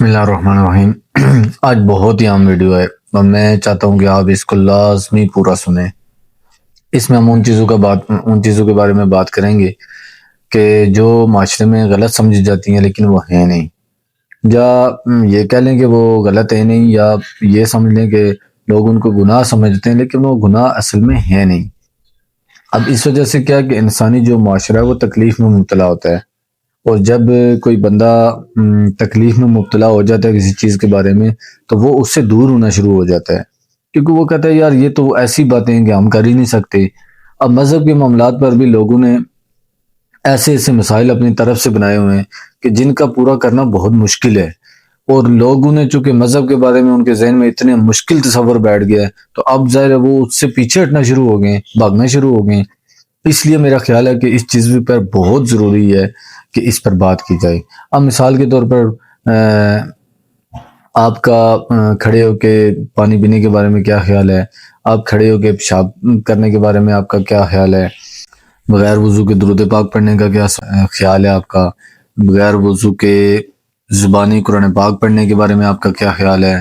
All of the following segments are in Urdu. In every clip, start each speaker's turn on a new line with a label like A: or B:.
A: بسم اللہ الرحمن الرحیم۔ آج بہت ہی عام ویڈیو ہے اور میں چاہتا ہوں کہ آپ اس کو لازمی پورا سنیں۔ اس میں ہم ان چیزوں کے بارے میں بات کریں گے کہ جو معاشرے میں غلط سمجھی جاتی ہیں لیکن وہ ہیں نہیں، یا یہ کہہ لیں کہ وہ غلط ہے نہیں، یا یہ سمجھ لیں کہ لوگ ان کو گناہ سمجھتے ہیں لیکن وہ گناہ اصل میں ہے نہیں۔ اب اس وجہ سے کیا کہ انسانی جو معاشرہ ہے وہ تکلیف میں مبتلا ہوتا ہے، اور جب کوئی بندہ تکلیف میں مبتلا ہو جاتا ہے کسی چیز کے بارے میں تو وہ اس سے دور ہونا شروع ہو جاتا ہے، کیونکہ وہ کہتا ہے یار یہ تو ایسی باتیں ہیں کہ ہم کر ہی نہیں سکتے۔ اب مذہب کے معاملات پر بھی لوگوں نے ایسے ایسے مسائل اپنی طرف سے بنائے ہوئے ہیں کہ جن کا پورا کرنا بہت مشکل ہے، اور لوگوں نے چونکہ مذہب کے بارے میں ان کے ذہن میں اتنے مشکل تصور بیٹھ گیا ہے تو اب ظاہر ہے وہ اس سے پیچھے ہٹنا شروع ہو گئے ہیں، بھاگنا شروع ہو گئے ہیں۔ اس لیے میرا خیال ہے کہ اس چیز پر بہت ضروری ہے کہ اس پر بات کی جائے۔ اب مثال کے طور پر آپ کا کھڑے ہو کے پانی پینے کے بارے میں کیا خیال ہے، آپ کھڑے ہو کے پیشاب کرنے کے بارے میں آپ کا کیا خیال ہے، بغیر وضو کے درود پاک پڑھنے کا کیا خیال ہے آپ کا، بغیر وضو کے زبانی قرآن پاک پڑھنے کے بارے میں آپ کا کیا خیال ہے۔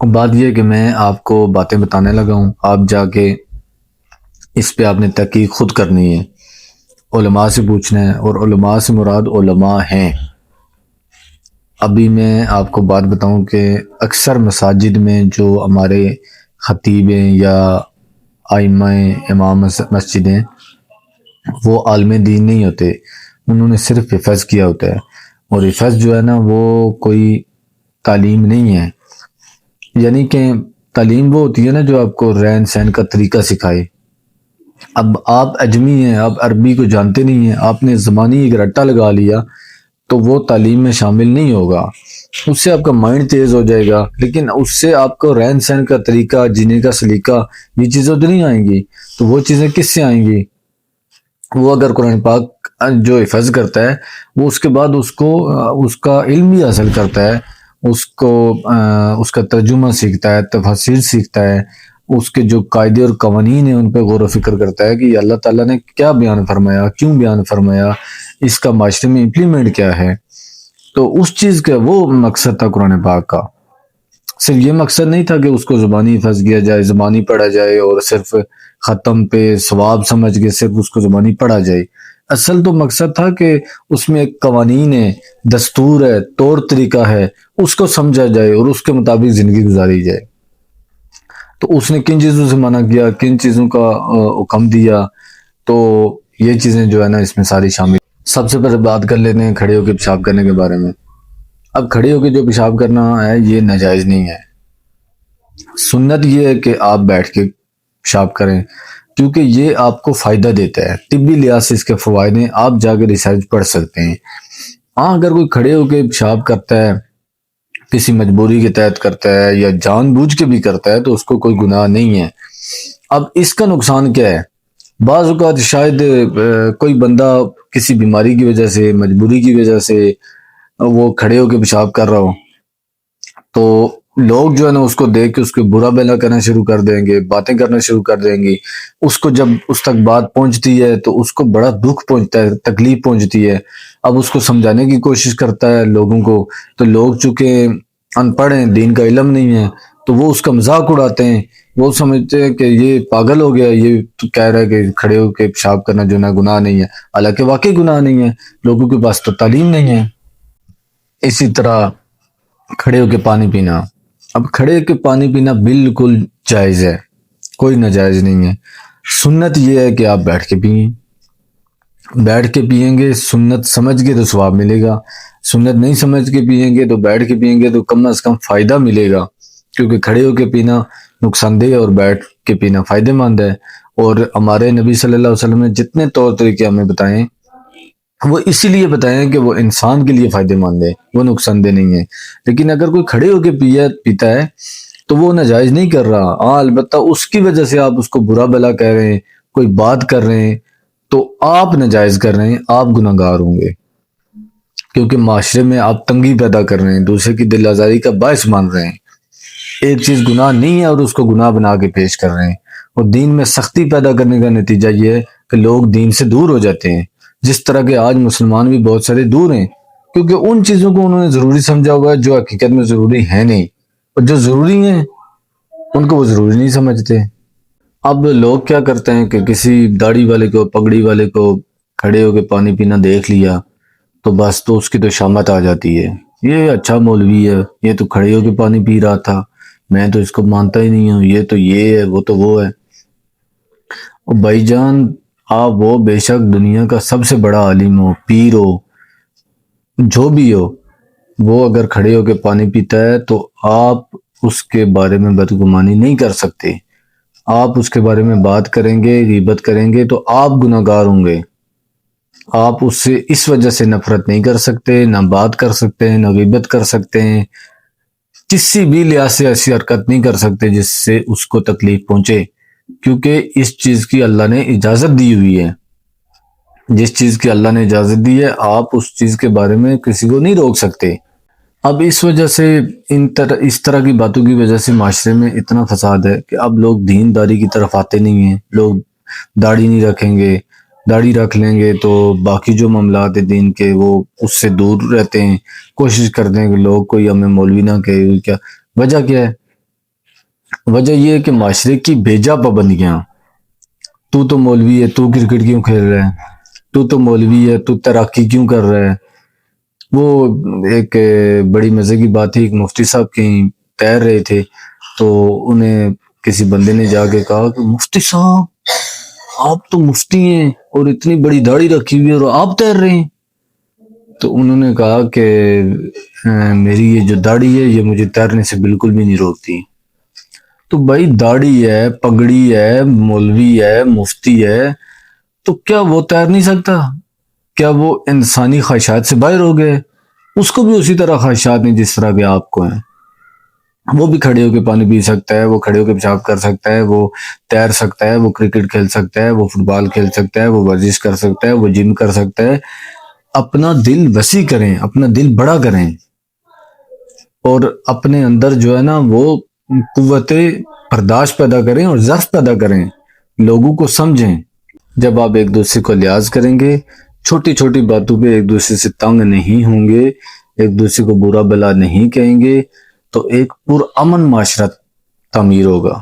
A: بات یہ ہے کہ میں آپ کو باتیں بتانے لگا ہوں، آپ جا کے اس پہ آپ نے تحقیق خود کرنی ہے، علماء سے پوچھنا ہے، اور علماء سے مراد علماء ہیں۔ ابھی میں آپ کو بات بتاؤں کہ اکثر مساجد میں جو ہمارے خطیبیں یا ائمہ امام مسجد ہیں وہ عالم دین نہیں ہوتے، انہوں نے صرف حفظ کیا ہوتا ہے، اور حفظ جو ہے نا وہ کوئی تعلیم نہیں ہے۔ یعنی کہ تعلیم وہ ہوتی ہے نا جو آپ کو رہن سہن کا طریقہ سکھائے۔ اب آپ اجمی ہیں، آپ عربی کو جانتے نہیں ہیں، آپ نے زبانی ایک رٹا لگا لیا تو وہ تعلیم میں شامل نہیں ہوگا۔ اس سے آپ کا مائنڈ تیز ہو جائے گا لیکن اس سے آپ کو رہن سہن کا طریقہ، جینے کا سلیقہ، یہ چیزیں تو نہیں آئیں گی۔ تو وہ چیزیں کس سے آئیں گی؟ وہ اگر قرآن پاک جو حفظ کرتا ہے وہ اس کے بعد اس کا علم بھی حاصل کرتا ہے، اس کا ترجمہ سیکھتا ہے، تفاسیر سیکھتا ہے، اس کے جو قاعدے اور قوانین ہیں ان پہ غور و فکر کرتا ہے کہ اللہ تعالیٰ نے کیا بیان فرمایا، کیوں بیان فرمایا، اس کا معاشرے میں امپلیمنٹ کیا ہے۔ تو اس چیز کا وہ مقصد تھا قرآن پاک کا۔ صرف یہ مقصد نہیں تھا کہ اس کو زبانی حفظ کیا جائے، زبانی پڑھا جائے اور صرف ختم پہ ثواب سمجھ کے صرف اس کو زبانی پڑھا جائے۔ اصل تو مقصد تھا کہ اس میں ایک قوانین ہے، دستور ہے، طور طریقہ ہے، اس کو سمجھا جائے اور اس کے مطابق زندگی گزاری جائے۔ تو اس نے کن چیزوں سے منع کیا، کن چیزوں کا حکم دیا، تو یہ چیزیں جو ہے نا اس میں ساری شامل۔ سب سے پہلے بات کر لیتے ہیں کھڑے ہو کے پیشاب کرنے کے بارے میں۔ اب کھڑے ہو کے جو پیشاب کرنا ہے یہ ناجائز نہیں ہے۔ سنت یہ ہے کہ آپ بیٹھ کے پیشاب کریں، کیونکہ یہ آپ کو فائدہ دیتا ہے، طبی لحاظ سے اس کے فوائد ہیں، آپ جا کے ریسرچ پڑھ سکتے ہیں۔ ہاں اگر کوئی کھڑے ہو کے پیشاب کرتا ہے، کسی مجبوری کے تحت کرتا ہے یا جان بوجھ کے بھی کرتا ہے تو اس کو کوئی گناہ نہیں ہے۔ اب اس کا نقصان کیا ہے؟ بعض اوقات شاید کوئی بندہ کسی بیماری کی وجہ سے، مجبوری کی وجہ سے وہ کھڑے ہو کے پیشاب کر رہا ہو، تو لوگ جو ہے نا اس کو دیکھ کے اس کو برا بھلا کرنا شروع کر دیں گے، باتیں کرنا شروع کر دیں گے۔ اس کو جب اس تک بات پہنچتی ہے تو اس کو بڑا دکھ پہنچتا ہے، تکلیف پہنچتی ہے۔ اب اس کو سمجھانے کی کوشش کرتا ہے لوگوں کو، تو لوگ چونکہ ان پڑھ ہیں، دین کا علم نہیں ہے، تو وہ اس کا مذاق اڑاتے ہیں، وہ سمجھتے ہیں کہ یہ پاگل ہو گیا، یہ تو کہہ رہا ہے کہ کھڑے ہو کے پیشاب کرنا جو ہے گناہ نہیں ہے، حالانکہ واقعی گناہ نہیں ہے، لوگوں کے پاس تو تعلیم نہیں ہے۔ اسی طرح کھڑے ہو کے پانی پینا، اب کھڑے ہو کے پانی پینا بالکل جائز ہے، کوئی ناجائز نہیں ہے۔ سنت یہ ہے کہ آپ بیٹھ کے پئیں، بیٹھ کے پئیں گے، سنت سمجھ کے تو ثواب ملے گا، سنت نہیں سمجھ کے پئیں گے تو بیٹھ کے پئیں گے تو کم از کم فائدہ ملے گا، کیونکہ کھڑے ہو کے پینا نقصان دہ اور بیٹھ کے پینا فائدہ مند ہے۔ اور ہمارے نبی صلی اللہ علیہ وسلم نے جتنے طور طریقے ہمیں بتائیں وہ اسی لیے بتائیں کہ وہ انسان کے لیے فائدہ مند ہے، وہ نقصان دہ نہیں ہے۔ لیکن اگر کوئی کھڑے ہو کے پیتا ہے تو وہ ناجائز نہیں کر رہا، ہاں البتہ اس کی وجہ سے آپ اس کو برا بھلا کہہ رہے ہیں، کوئی بات کر رہے ہیں، تو آپ ناجائز کر رہے ہیں، آپ گناہ گار ہوں گے، کیونکہ معاشرے میں آپ تنگی پیدا کر رہے ہیں، دوسرے کی دل آزاری کا باعث مان رہے ہیں۔ ایک چیز گناہ نہیں ہے اور اس کو گناہ بنا کے پیش کر رہے ہیں، اور دین میں سختی پیدا کرنے کا نتیجہ یہ ہے کہ لوگ دین سے دور ہو جاتے ہیں۔ جس طرح کے آج مسلمان بھی بہت سارے دور ہیں، کیونکہ ان چیزوں کو انہوں نے ضروری سمجھا ہوا ہے جو حقیقت میں ضروری ہے نہیں، اور جو ضروری ہیں ان کو وہ ضروری نہیں سمجھتے۔ اب لوگ کیا کرتے ہیں کہ کسی داڑھی والے کو، پگڑی والے کو کھڑے ہو کے پانی پینا دیکھ لیا تو بس، تو اس کی تو شامت آ جاتی ہے، یہ اچھا مولوی ہے، یہ تو کھڑے ہو کے پانی پی رہا تھا، میں تو اس کو مانتا ہی نہیں ہوں، یہ تو یہ ہے، وہ تو وہ ہے۔ اور بھائی جان، آپ وہ بے شک دنیا کا سب سے بڑا عالم ہو، پیر ہو، جو بھی ہو، وہ اگر کھڑے ہو کے پانی پیتا ہے تو آپ اس کے بارے میں بدگمانی نہیں کر سکتے۔ آپ اس کے بارے میں بات کریں گے، غیبت کریں گے تو آپ گناہ گار ہوں گے۔ آپ اس سے اس وجہ سے نفرت نہیں کر سکتے، نہ بات کر سکتے ہیں، نہ غیبت کر سکتے ہیں، کسی بھی لحاظ سے ایسی حرکت نہیں کر سکتے جس سے اس کو تکلیف پہنچے، کیونکہ اس چیز کی اللہ نے اجازت دی ہوئی ہے۔ جس چیز کی اللہ نے اجازت دی ہے، آپ اس چیز کے بارے میں کسی کو نہیں روک سکتے۔ اب اس وجہ سے اس طرح کی باتوں کی وجہ سے معاشرے میں اتنا فساد ہے کہ اب لوگ دین داری کی طرف آتے نہیں ہیں۔ لوگ داڑھی نہیں رکھیں گے، داڑھی رکھ لیں گے تو باقی جو معاملات ہیں دین کے وہ اس سے دور رہتے ہیں، کوشش کرتے ہیں کہ لوگ کوئی ہمیں مولوی نہ کہے۔ کیا وجہ کیا ہے؟ وجہ یہ ہے کہ معاشرے کی بیجا پابندیاں، تو مولوی ہے، تو کرکٹ کیوں کھیل رہا ہے، تو مولوی ہے، تو تیراکی کیوں کر رہا ہے۔ وہ ایک بڑی مزے کی بات تھی، ایک مفتی صاحب کہیں تیر رہے تھے تو انہیں کسی بندے نے جا کے کہا کہ مفتی صاحب آپ تو مفتی ہیں اور اتنی بڑی داڑھی رکھی ہوئی ہے اور آپ تیر رہے ہیں۔ تو انہوں نے کہا کہ میری یہ جو داڑھی ہے یہ مجھے تیرنے سے بالکل بھی نہیں روکتی۔ تو بھائی داڑھی ہے، پگڑی ہے، مولوی ہے، مفتی ہے، تو کیا وہ تیر نہیں سکتا؟ کیا وہ انسانی خواہشات سے باہر ہو گئے؟ اس کو بھی اسی طرح خواہشات ہیں جس طرح کے آپ کو ہیں۔ وہ بھی کھڑے ہو کے پانی پی سکتا ہے، وہ کھڑے ہو کے پیشاب کر سکتا ہے، وہ تیر سکتا ہے، وہ کرکٹ کھیل سکتا ہے، وہ فٹ بال کھیل سکتا ہے، وہ ورزش کر سکتا ہے، وہ جم کر سکتا ہے۔ اپنا دل وسیع کریں، اپنا دل بڑا کریں، اور اپنے اندر جو ہے نا وہ قوت برداشت پیدا کریں اور ضعف پیدا کریں، لوگوں کو سمجھیں۔ جب آپ ایک دوسرے کو لحاظ کریں گے، چھوٹی چھوٹی باتوں پہ ایک دوسرے سے تنگ نہیں ہوں گے، ایک دوسرے کو برا بلا نہیں کہیں گے، تو ایک پرامن معاشرہ تعمیر ہوگا۔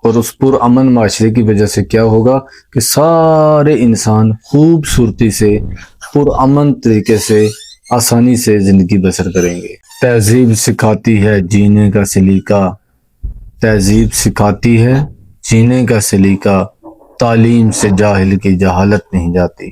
A: اور اس پرامن معاشرے کی وجہ سے کیا ہوگا کہ سارے انسان خوبصورتی سے، پرامن طریقے سے، آسانی سے زندگی بسر کریں گے۔ تہذیب سکھاتی ہے جینے کا سلیقہ، تہذیب سکھاتی ہے جینے کا سلیقہ، تعلیم سے جاہل کی جہالت نہیں جاتی۔